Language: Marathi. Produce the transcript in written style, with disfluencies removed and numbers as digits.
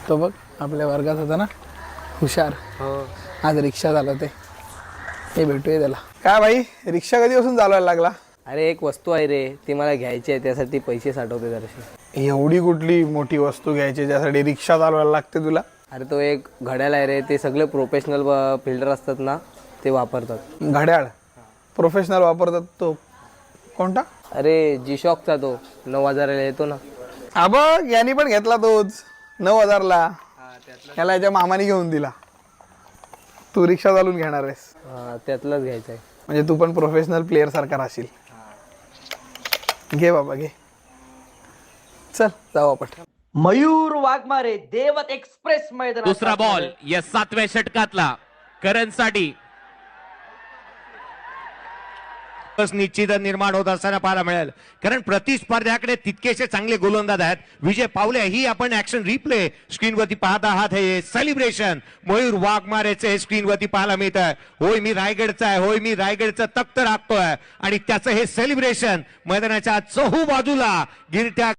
तो बघ आपल्या वर्गात होता ना हुशार, आज रिक्षा चालवते. हे भेटूया त्याला. काय भाई, रिक्षा कधीपासून चालवायला लागला? अरे एक वस्तू आहे रे, ती मला घ्यायची आहे, त्यासाठी पैसे साठवते जराशी. एवढी कुठली मोठी वस्तू घ्यायची ज्यासाठी रिक्षा चालवायला लागते तुला? अरे तो एक घड्याळ आहे रे, ते सगळे प्रोफेशनल फिल्डर असतात ना, ते वापरतात. घड्याळ प्रोफेशनल वापरतात? तो कोणता? अरे G-Shockचा तो 9,000ला येतो ना. हा बघ, यांनी पण घेतला तोच 9,000ला. याला याच्या मामाने घेऊन दिला. तू रिक्षा चालून घेणार आहेस? त्यातलाच घ्यायचा आहे. म्हणजे तू पण प्रोफेशनल प्लेअर सारखा राहशील. घे बाबा घे. चल जाऊ आपण. मयूर वाघमारे देवत एक्सप्रेस मैदान. दुसरा बॉल या 7व्या षटकातला करणसाठी निश्चित निर्माण होत असताना पाहायला मिळेल, कारण प्रतिस्पर्ध्याकडे तितकेसे चांगले गोलंदाज आहेत. विजय पावले ही आपण ऍक्शन रिप्ले स्क्रीनवरती पाहत आहात. हे सेलिब्रेशन मयूर वाघमारेचे स्क्रीनवरती पाहायला मिळत आहे. होय मी रायगडचा आहे, होय मी रायगडचं तख्त राखतोय, आणि त्याचं हे सेलिब्रेशन मैदानाच्या चहू बाजूला गिरट्या